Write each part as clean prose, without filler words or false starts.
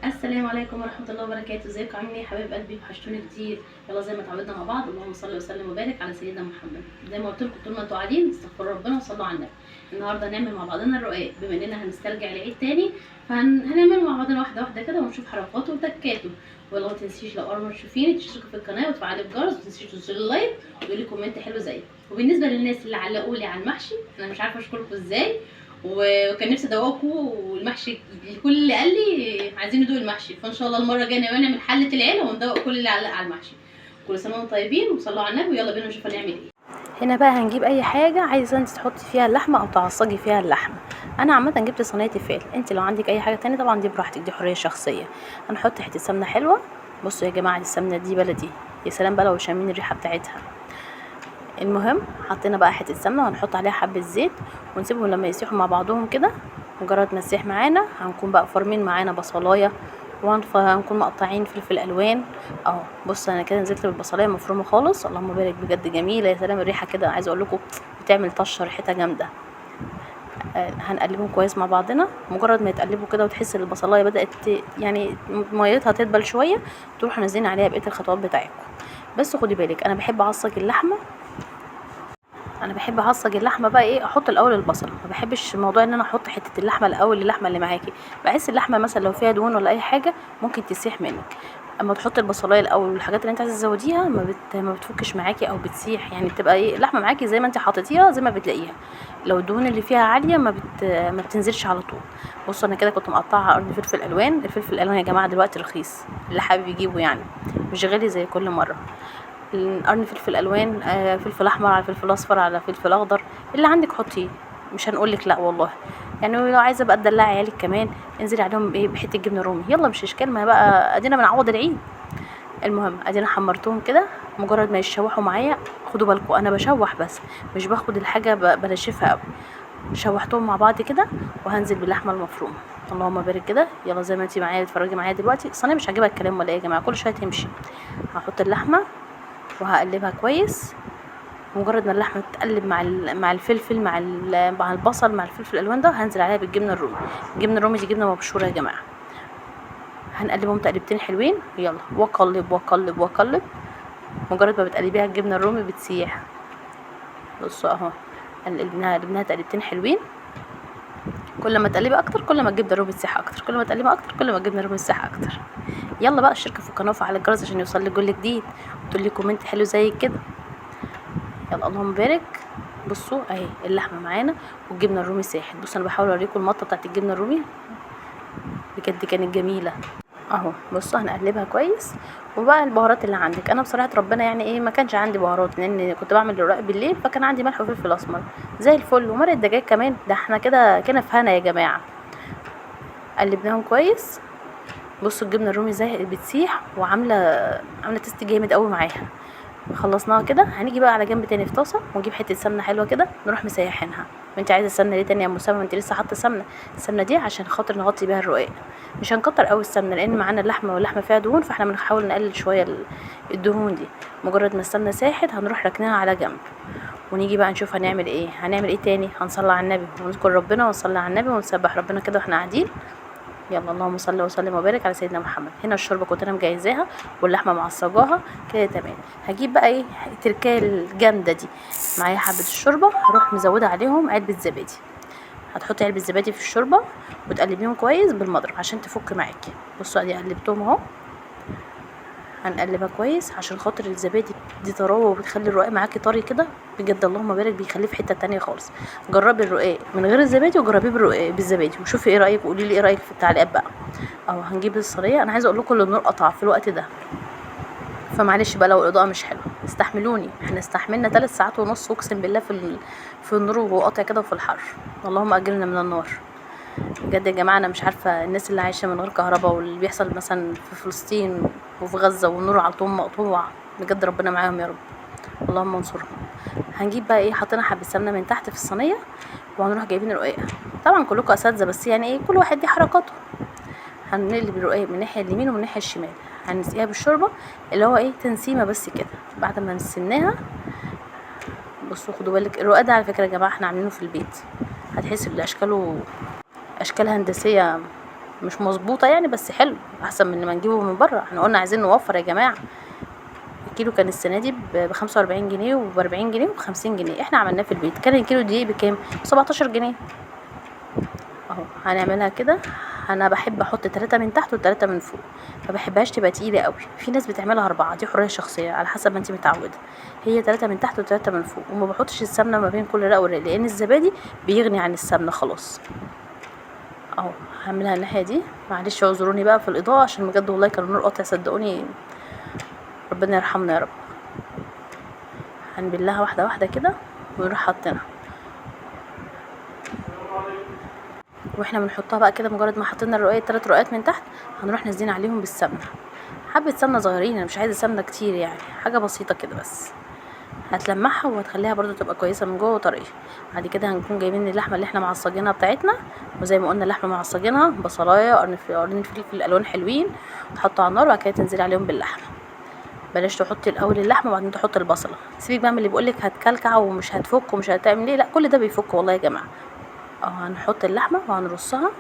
السلام عليكم ورحمة الله وبركاته. ازيكم عاملين ايه يا حبايب قلبي؟ وحشتوني كتير. يلا زي ما اتعودنا مع بعض، اللهم صل وسلم وبارك على سيدنا محمد. زي ما قلت لكم طول ما انتوا قاعدين استغفروا ربنا وصلوا على النبي. النهارده هنعمل مع بعضنا الرقاق، بما اننا هنسترجع العيد تاني فهنعمله مع بعضنا واحده واحده كده ونشوف حركاته وتكاته. ويلا ما تنسيش لو اول مره تشوفيني تشتركوا في القناه وتفعلوا الجرس، وما تنسيش تنزلوا اللايك وتقولي كومنت حلو زيي. وبالنسبه للناس اللي علقوا لي على المحشي، انا مش عارفه اشكركم ازاي، وكان نفسي ادوقكم والمحشي. الكل اللي قال لي عايزين ندوق المحشي، فان شاء الله المره الجايه نعمل حله العيله وندوق كل اللي علق على المحشي. كل سنه وانتم طيبين وصلوا على النبي، ويلا بينا نشوف هنعمل ايه. هنا بقى هنجيب اي حاجه عايزه انت تحطي فيها اللحمه او تعصجي فيها اللحمه. انا عامه جبت صينيه تيفال، انت لو عندك اي حاجه تانية طبعا دي براحتك، دي حريه شخصيه. هنحط حته سمنه حلوه. بصوا يا جماعه، دي السمنه دي بلدي، يا سلام بقى لو شامين الريحه بتاعتها. المهم حطينا بقى حته سمنه وهنحط عليها حبه زيت ونسيبهم لما يسيحوا مع بعضهم كده. مجرد ما يسيح معانا هنكون بقى فارمين معانا بصلايه، وهنكون مقطعين فلفل الوان اهو. بص انا كده نزلت بالبصلايه مفرومه خالص، اللهم بارك، بجد جميله، يا سلام الريحه كده، عايزه اقول لكم بتعمل طشه ريحتها جامده. هنقلبهم كويس مع بعضنا. مجرد ما يتقلبوا كده وتحس ان البصلايه بدات يعني ميتها تدبل شويه، تروحوا نازلين عليها بقيه الخطوات بتاعتكم. بس خدي بالك، انا بحب اعصج اللحمه بقى ايه، احط الاول البصل، ما بحبش موضوع ان انا احط حته اللحمه الاول، اللحمه اللي معاكي بحس اللحمه مثلا لو فيها دهون ولا اي حاجه ممكن تسيح منك. اما تحط البصلايه الاول والحاجات اللي انت عايزه تزوديها ما بتفكش معاكي او بتسيح، يعني بتبقى ايه اللحمه معاكي زي ما انت حاططيها زي ما بتلاقيها. لو الدهون اللي فيها عاليه ما بتنزلش على طول. بصوا انا كده كنت مقطعه قرن فلفل الوان. الفلفل الالوان يا جماعه دلوقتي رخيص، اللي حابب يجيبه يعني، مش غالي زي كل مره. قرن فلفل الوان، فلفل احمر على فلفل اصفر على فلفل اخضر، اللي عندك حطيه، مش هنقولك لا والله. يعني لو عايزه بقى تدلعي عيالك كمان انزلي عليهم بايه، بحته جبنه رومي، يلا مش اشكال، ما بقى ادينا بنعوض العيد. المهم ادينا حمرتهم كده. مجرد ما يشوحوا معايا، خدوا بالكم انا بشوح بس، مش باخد الحاجه بنشفها قوي. شوحتهم مع بعض كده وهنزل باللحمه المفرومه. اللهم بارك كده. يلا زي ما انتي معايا تتفرجي معايا دلوقتي، الصينيه مش هجيبها الكلام ولا ايه يا جماعه، كل شويه تمشي. هحط اللحمه وهقلبها كويس. مجرد ما اللحمه تتقلب مع الفلفل مع البصل مع الفلفل الالوان ده، هنزل عليها بالجبنه الرومي. الجبنه الرومي دي جبنه مبشوره يا جماعه. هنقلبهم تقلبتين حلوين، يلا واقلب واقلب واقلب. مجرد ما بتقلبيها الجبنه الرومي بتسيح. بصوا اهو، قلبناها تقلبتين حلوين. كل ما تقلبي اكتر كل ما الجبنه الرومي تسيح اكتر، كل ما تقلبي اكتر كل ما الجبنه الرومي تسيح اكتر. يلا بقى اشتركي في القناه وفعلي الجرس عشان يوصلك كل جديد، وتقولي كومنت حلو زي كده. يلا اللهم بارك. بصوا اهي اللحمه معانا والجبنه الرومي ساحت. بصوا انا بحاول اوريكم المطه بتاعت الجبنه الرومي، بجد كانت جميله اهو. بصوا هنقلبها كويس. وبقى البهارات اللي عندك، انا بصراحه ربنا يعني ايه ما كانش عندي بهارات لان كنت بعمل الرقاق بالليل، فكان عندي ملح وفلفل اسمر زي الفل ومرق الدجاج كمان. ده احنا كده كده في هنا يا جماعه. قلبناهم كويس. بصوا الجبنه الرومي زي بتسيح عامله تيست جامد قوي معاها. خلصناها كده، هنيجي بقى على جنب تاني في طاسه ونجيب حته سمنه حلوه كده نروح مسيحينها. وانت عايزه السمنه ليه تاني يا مسامه؟ انت لسه حاطه سمنه. السمنه دي عشان خاطر نغطي بيها الرقاق، مش هنكتر قوي السمنه لان معانا اللحمه واللحمه فيها دهون، فاحنا بنحاول نقلل شويه الدهون دي. مجرد ما السمنه ساحت هنروح ركنها على جنب، ونيجي بقى نشوف هنعمل ايه تاني. هنصلي على النبي ونذكر ربنا ونصلي على النبي ونسبح ربنا كده واحنا قاعدين. يلا اللهم صل وسلم وبارك على سيدنا محمد. هنا الشوربه كنت انا مجهزاها واللحمه معصجاها كده تمام. هجيب بقى ايه التركايه الجامده دي، معايا حبه الشوربه هروح مزوده عليهم علبه زبادي. هتحطي علبه زبادي في الشوربه وتقلبيهم كويس بالمضرب عشان تفك معاكي. بصوا ادي قلبتهم اهو. هنقلبها كويس عشان خاطر الزبادي دي طراوه وبتخلي الرقاق معاكي طري كده، بجد اللهم بارك بيخليه في حته تانية خالص. جربي الرقاق من غير الزبادي وجربيه بالزبادي وشوفي ايه رايك، وقولي لي ايه رايك في التعليقات بقى. اهو هنجيب الصينيه. انا عايزه اقول لكم ان النور قطع في الوقت ده، فمعلش بقى لو الاضاءه مش حلوه استحملوني. احنا استحملنا 3 ساعات ونص اقسم بالله في النور وهو قاطع كده وفي الحر، اللهم اجرنا من النار. بجد يا جماعه انا مش عارفه الناس اللي عايشه من غير كهرباء واللي بيحصل مثلا في فلسطين وفي غزه والنور على طول مقطوع، بجد ربنا معاهم يا رب، اللهم انصرهم. هنجيب بقى ايه، حطينا حبه سمنه من تحت في الصينيه وهنروح جايبين الرقاق. طبعا كلكم اساتذه بس يعني ايه كل واحد ليه حركاته. هنقلب الرقاق من الناحيه اليمين ومن الناحيه الشمال، هنسقيها بالشوربه اللي هو ايه تنسيمه بس كده. بعد ما نسيناها، بصوا خدوا بالك الرقاق ده على فكره يا جماعه احنا عاملينه في البيت، هتحس باشكاله اشكال هندسيه مش مظبوطه يعني، بس حلو احسن من ما نجيبه من بره. احنا قلنا عايزين نوفر يا جماعه. الكيلو كان السنه دي ب 45 جنيه وب 40 جنيه وب 50 جنيه. احنا عملناه في البيت كان الكيلو دقيق بكام؟ ب 17 جنيه. اهو هنعملها كده. انا بحب احط 3 من تحت و3 من فوق، ما بحبهاش تبقى تقيله قوي. في ناس بتعملها 4، دي حريه شخصيه على حسب ما انت متعوده. هي 3 من تحت و3 من فوق. وما بحطش السمنه ما بين كل رق ورق لان الزبادي بيغني عن السمنه خلاص. اهو هعملها الناحيه دي. معلش اعذروني بقى في الاضاءه عشان بجد والله كان النور قاطع، صدقوني ربنا يرحمنا يا رب. هنبلها واحده واحده كده ونروح حاطينها. واحنا بنحطها بقى كده مجرد ما حطينا الرقاق 3 رقات من تحت هنروح نازلين عليهم بالسمنه. حبه سمنه صغيرين، انا مش عايزه سمنه كتير يعني، حاجه بسيطه كده بس. هتلمعها وهتخليها برضو تبقى كويسه من جوه وطريه. بعد كده هنكون جايبين اللحمه اللي احنا معصجينها بتاعتنا، وزي ما قلنا اللحمه معصجينها بصلايه قرن فلفل الوان حلوين، تحطوا على النار وبعد كده تنزلي عليهم باللحمه. بلاش تحطي الاول اللحمه وبعدين تحطي البصله. سيبك بقى من اللي بيقولك هتكلكع ومش هتفك ومش هتعمل ايه، لا كل ده بيفك والله يا جماعه. هنحط اللحمه وهنرصها.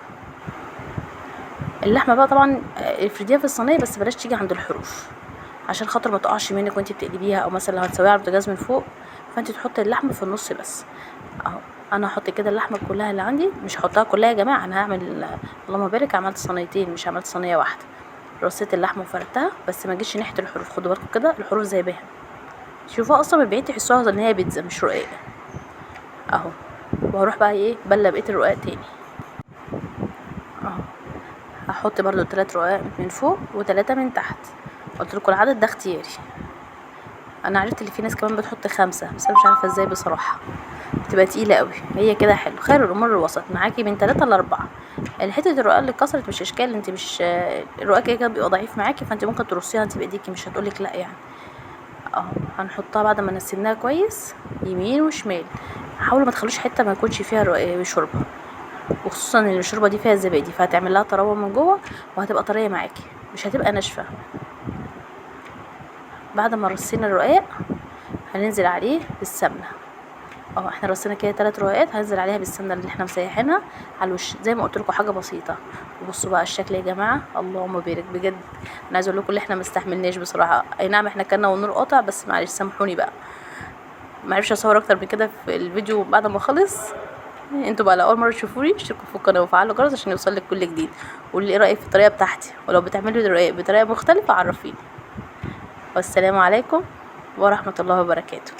اللحمه بقى طبعا افرديها في الصينيه بس بلاش تيجي عند الحروف عشان خاطر ما تقعش منك وانتي بتقلبيها، او مثلا لو هتسويها على البوتاجاز من فوق فانتي تحطي اللحمه في النص بس. اهو انا هحط كده اللحمه كلها اللي عندي، مش هحطها كلها يا جماعه، انا هعمل اللهم بارك عملت صينيتين مش عملت صينيه واحده. رصيت اللحمه وفردتها بس ما جيش ناحيه الحروف. خدوا بالكم كده الحروف زي بها، شوفوها اصلا من بعيد تحسوها ان هي بيتزا مش رقاق. اهو وهروح بقى ايه بله بقيه الرقاق تاني. اهو هحط برضو 3 رقاق من فوق و3 من تحت. قلت لكم العدد ده اختياري. انا عرفت اللي في ناس كمان بتحط 5 بس انا مش عارفه ازاي بصراحه، بتبقى تقيله قوي. هي كده حلو، خير الامور الوسط. معاكي من 3 ل 4. حته الرقاق اللي اتكسرت مش اشكال، انت مش الرقاق كده بيبقى ضعيف معاكي فانت ممكن ترصيها انت بايديكي مش هتقولك لا يعني. اهو هنحطها بعد ما نسيناها كويس يمين وشمال. حاولوا ما تخلوش حته ما يكونش فيها شوربه، وخصوصا ان الشوربه دي فيها زبادي فهتعمل لها طراوه من جوه وهتبقى طريه معاكي مش هتبقى ناشفه. بعد ما رصينا الرقاق هننزل عليه بالسمنه. احنا رصينا كده 3 رقاقات، هنزل عليها بالسمنه اللي احنا مسيحينها على الوش زي ما قلت لكم، حاجه بسيطه. وبصوا بقى الشكل يا جماعه، اللهم بارك بجد. انا عايزه اقول لكم اللي احنا ما استحملناش بصراحه. اي نعم احنا كنا والنور قاطع بس معلش سامحوني بقى، ما عرفش اصور اكتر من كده في الفيديو بعد ما خلص. انتوا بقى لو اول مره تشوفوني اشتركوا في القناه وفعلوا الجرس عشان يوصلك كل جديد. قولي ايه رايك في الطريقه بتاعتي، ولو بتعملوا الرقاق بطريقه مختلفه عرفيني. والسلام عليكم ورحمه الله وبركاته.